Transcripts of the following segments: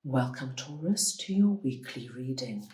Welcome, Taurus, to your weekly reading.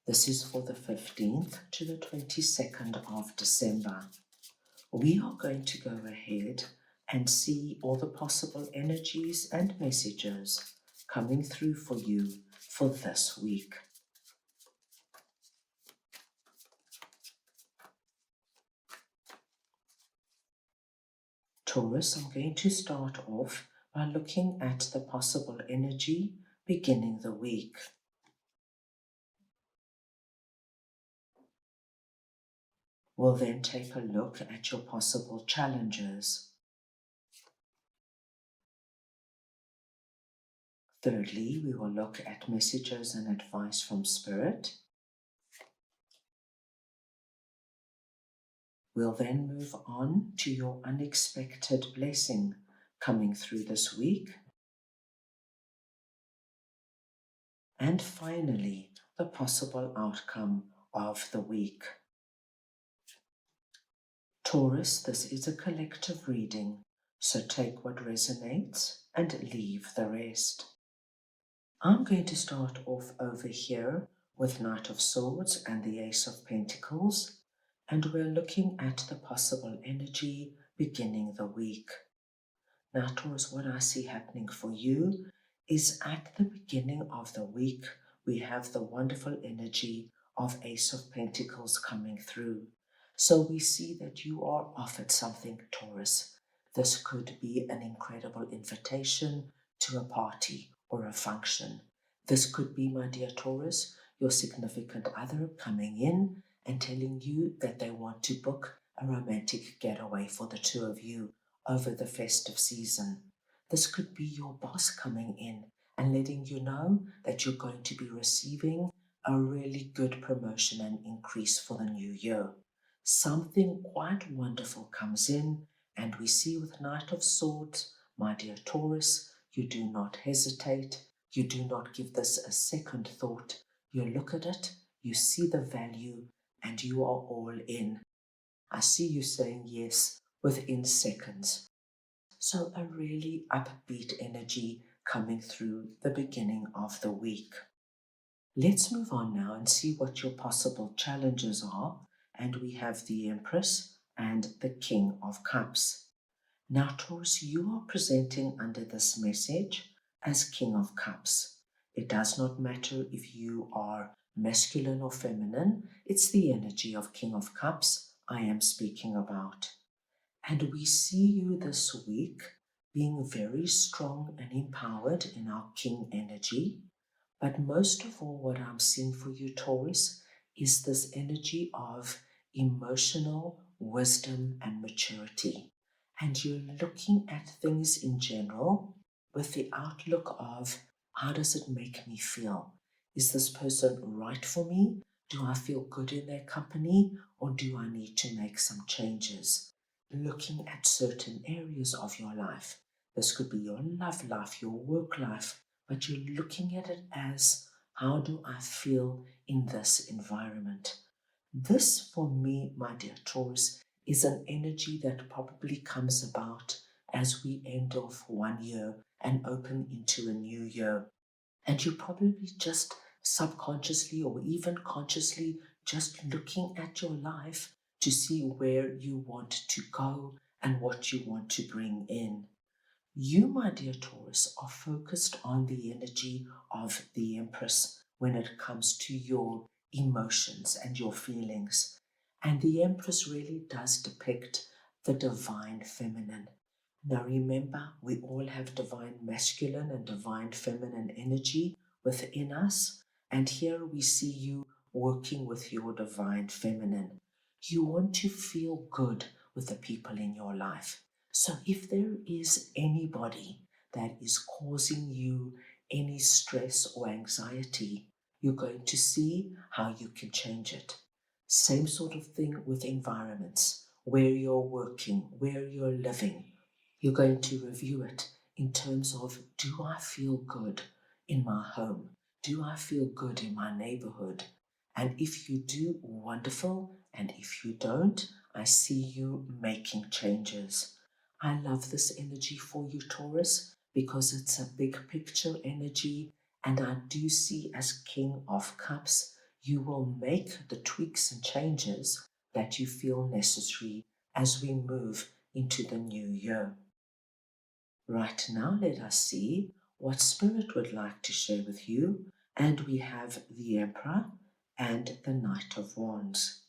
This is for the 15th to the 22nd of December. We are going to go ahead and see all the possible energies and messages coming through for you for this week. Taurus, I'm going to start off by looking at the possible energy beginning the week. We'll then take a look at your possible challenges. Thirdly, we will look at messages and advice from Spirit. We'll then move on to your unexpected blessing coming through this week. And finally, the possible outcome of the week. Taurus, this is a collective reading, so take what resonates and leave the rest. I'm going to start off over here with Knight of Swords and the Ace of Pentacles, and we're looking at the possible energy beginning the week. Now, Taurus, what I see happening for you is at the beginning of the week, we have the wonderful energy of Ace of Pentacles coming through. So we see that you are offered something, Taurus. This could be an incredible invitation to a party or a function. This could be, my dear Taurus, your significant other coming in and telling you that they want to book a romantic getaway for the two of you over the festive season. This could be your boss coming in and letting you know that you're going to be receiving a really good promotion and increase for the new year. Something quite wonderful comes in, and we see with Knight of Swords, my dear Taurus, you do not hesitate. You do not give this a second thought. You look at it, you see the value, and you are all in. I see you saying yes within seconds. So a really upbeat energy coming through the beginning of the week. Let's move on now and see what your possible challenges are. And we have the Empress and the King of Cups. Now, Taurus, you are presenting under this message as King of Cups. It does not matter if you are masculine or feminine. It's the energy of King of Cups I am speaking about. And we see you this week being very strong and empowered in our King energy. But most of all, what I'm seeing for you, Taurus, is this energy of emotional wisdom and maturity. And you're looking at things in general with the outlook of, how does it make me feel? Is this person right for me? Do I feel good in their company, or do I need to make some changes? Looking at certain areas of your life. This could be your love life, your work life, but you're looking at it as, how do I feel in this environment? This, for me, my dear Taurus, is an energy that probably comes about as we end off one year and open into a new year. And you're probably just subconsciously or even consciously just looking at your life to see where you want to go and what you want to bring in. You, my dear Taurus, are focused on the energy of the Empress when it comes to your emotions and your feelings. And the Empress really does depict the divine feminine. Now remember, we all have divine masculine and divine feminine energy within us. And here we see you working with your divine feminine. You want to feel good with the people in your life. So if there is anybody that is causing you any stress or anxiety, you're going to see how you can change it. Same sort of thing with environments, where you're working, where you're living. You're going to review it in terms of, do I feel good in my home? Do I feel good in my neighborhood? And if you do, wonderful. And if you don't, I see you making changes. I love this energy for you, Taurus, because it's a big picture energy And I do see as King of Cups, you will make the tweaks and changes that you feel necessary as we move into the new year. Right now, let us see what Spirit would like to share with you. And we have the Emperor and the Knight of Wands.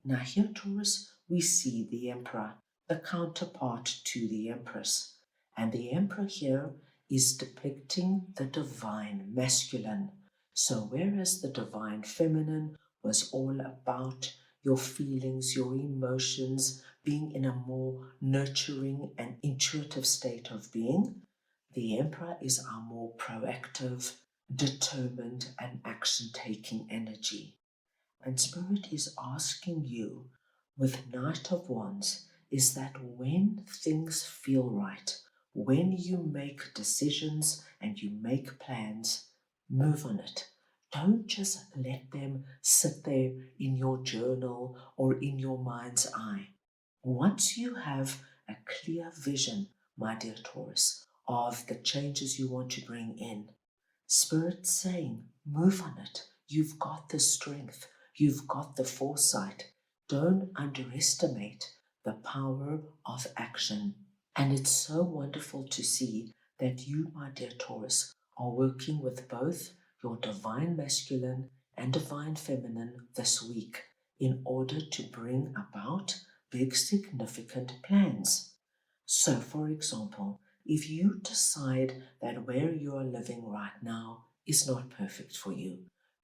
Now here, Taurus, we see the Emperor, the counterpart to the Empress. And the Emperor here is depicting the divine masculine. So whereas the divine feminine was all about your feelings, your emotions, being in a more nurturing and intuitive state of being, the Emperor is our more proactive, determined, and action-taking energy. And Spirit is asking you with Knight of Wands is that when things feel right, when you make decisions and you make plans, move on it. Don't just let them sit there in your journal or in your mind's eye. Once you have a clear vision, my dear Taurus, of the changes you want to bring in, Spirit saying, move on it. You've got the strength. You've got the foresight. Don't underestimate the power of action. And it's so wonderful to see that you, my dear Taurus, are working with both your divine masculine and divine feminine this week in order to bring about big significant plans. So, for example, if you decide that where you are living right now is not perfect for you,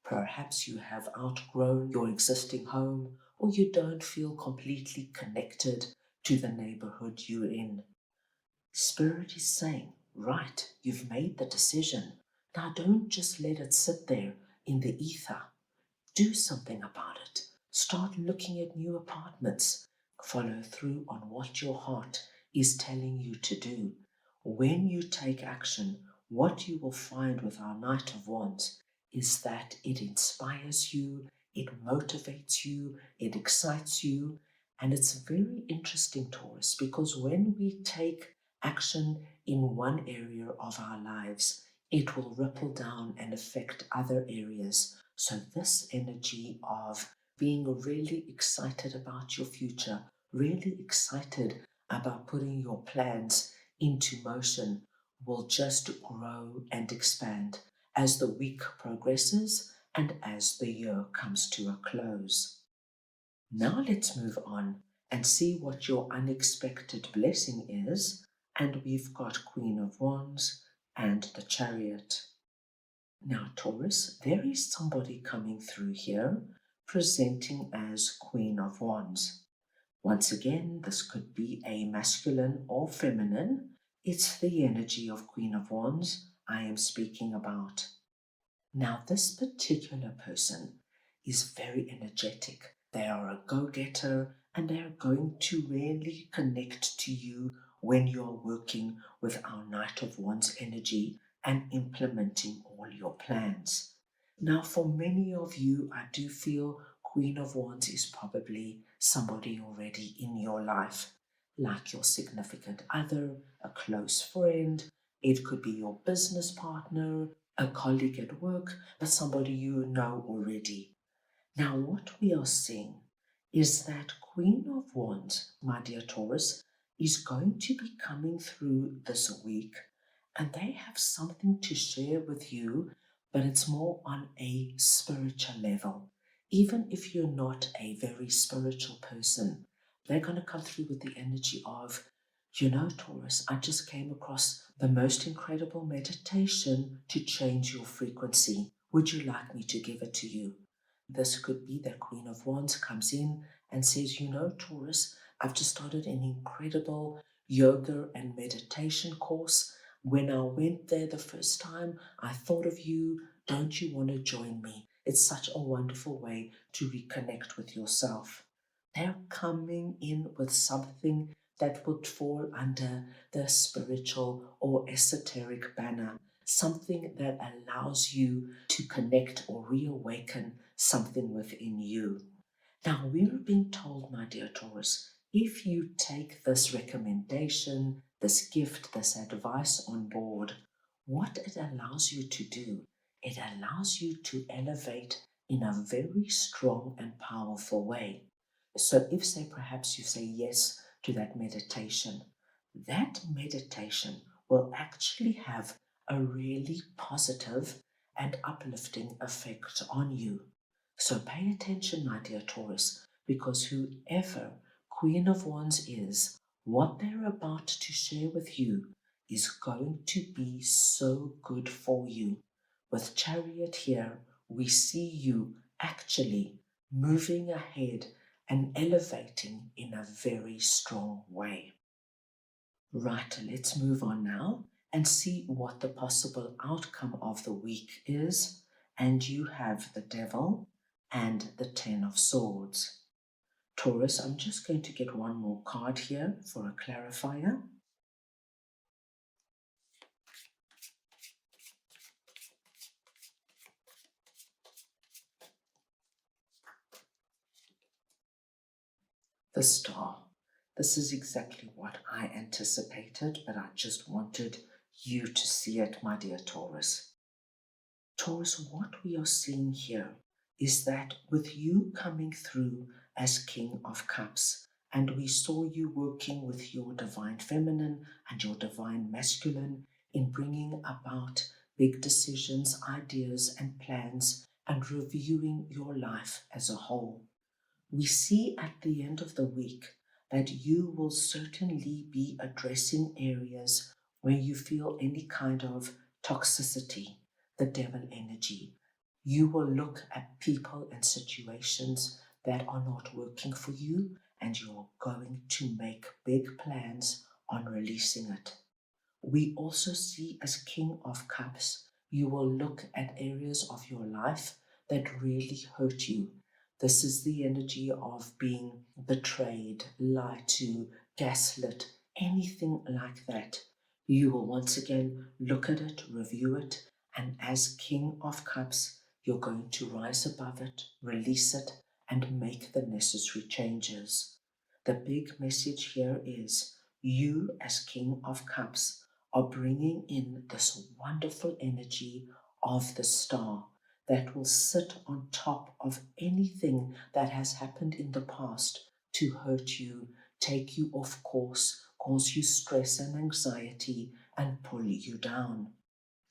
perhaps you have outgrown your existing home or you don't feel completely connected to the neighborhood you're in, Spirit is saying, right, you've made the decision. Now don't just let it sit there in the ether. Do something about it. Start looking at new apartments. Follow through on what your heart is telling you to do. When you take action, what you will find with our Knight of Wands is that it inspires you, it motivates you, it excites you. And it's very interesting, Taurus, because when we take action in one area of our lives, it will ripple down and affect other areas. So this energy of being really excited about your future, really excited about putting your plans into motion will just grow and expand as the week progresses and as the year comes to a close. Now let's move on and see what your unexpected blessing is. And we've got Queen of Wands and the Chariot. Now, Taurus, there is somebody coming through here presenting as Queen of Wands. Once again, this could be a masculine or feminine. It's the energy of Queen of Wands I am speaking about. Now, this particular person is very energetic. They are a go-getter and they are going to really connect to you when you are working with our Knight of Wands energy and implementing all your plans. Now, for many of you, I do feel Queen of Wands is probably somebody already in your life, like your significant other, a close friend. It could be your business partner, a colleague at work, but somebody you know already. Now, what we are seeing is that Queen of Wands, my dear Taurus, is going to be coming through this week, and they have something to share with you, but it's more on a spiritual level. Even if you're not a very spiritual person, they're going to come through with the energy of, Taurus, I just came across the most incredible meditation to change your frequency. Would you like me to give it to you? This could be that Queen of Wands comes in and says, Taurus, I've just started an incredible yoga and meditation course. When I went there the first time, I thought of you. Don't you want to join me? It's such a wonderful way to reconnect with yourself. They're coming in with something that would fall under the spiritual or esoteric banner, something that allows you to connect or reawaken something within you. Now, we're being told, my dear Taurus, if you take this recommendation, this gift, this advice on board, what it allows you to do it allows you to elevate in a very strong and powerful way. So if, say, perhaps you say yes to that meditation will actually have a really positive and uplifting effect on you. So pay attention, my dear Taurus, because whoever Queen of Wands is, what they're about to share with you is going to be so good for you. With Chariot here, we see you actually moving ahead and elevating in a very strong way. Right, let's move on now and see what the possible outcome of the week is. And you have the Devil and the Ten of Swords. Taurus, I'm just going to get one more card here for a clarifier. The Star. This is exactly what I anticipated, but I just wanted you to see it, my dear Taurus. Taurus, what we are seeing here is that with you coming through as King of Cups, and we saw you working with your divine feminine and your divine masculine in bringing about big decisions, ideas, and plans, and reviewing your life as a whole. We see at the end of the week that you will certainly be addressing areas where you feel any kind of toxicity, the devil energy. You will look at people and situations that are not working for you, and you're going to make big plans on releasing it. We also see as King of Cups, you will look at areas of your life that really hurt you. This is the energy of being betrayed, lied to, gaslit, anything like that. You will once again look at it, review it, and as King of Cups, you're going to rise above it, release it, and make the necessary changes. The big message here is you, as King of Cups, are bringing in this wonderful energy of the Star that will sit on top of anything that has happened in the past to hurt you, take you off course, cause you stress and anxiety, and pull you down.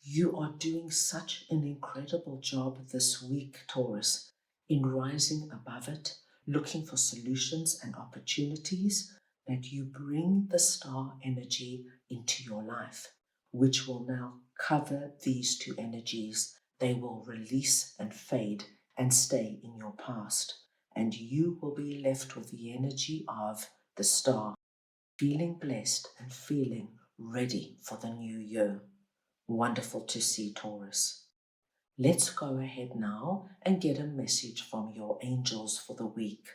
You are doing such an incredible job this week, Taurus, in rising above it, looking for solutions and opportunities, that you bring the Star energy into your life, which will now cover these two energies. They will release and fade and stay in your past, and you will be left with the energy of the Star, feeling blessed and feeling ready for the new year. Wonderful to see, Taurus. Let's go ahead now and get a message from your angels for the week.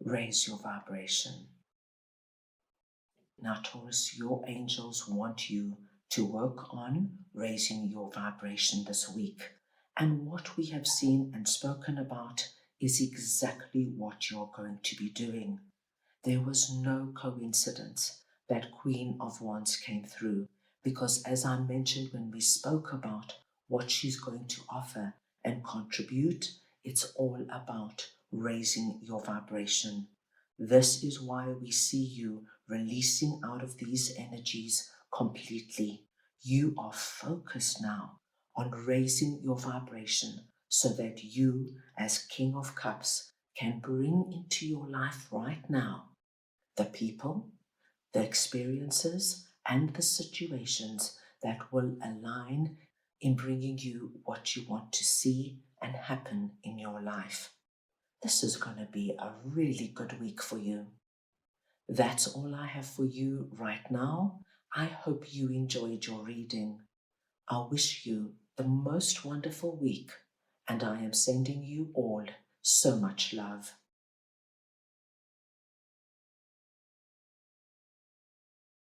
Raise your vibration. Now, Taurus, your angels want you to work on raising your vibration this week. And what we have seen and spoken about is exactly what you're going to be doing. There was no coincidence that Queen of Wands came through, because as I mentioned when we spoke about what she's going to offer and contribute, it's all about raising your vibration. This is why we see you releasing out of these energies completely. You are focused now on raising your vibration so that you, as King of Cups, can bring into your life right now the people, the experiences, and the situations that will align in bringing you what you want to see and happen in your life. This is going to be a really good week for you. That's all I have for you right now. I hope you enjoyed your reading. I wish you the most wonderful week, and I am sending you all so much love.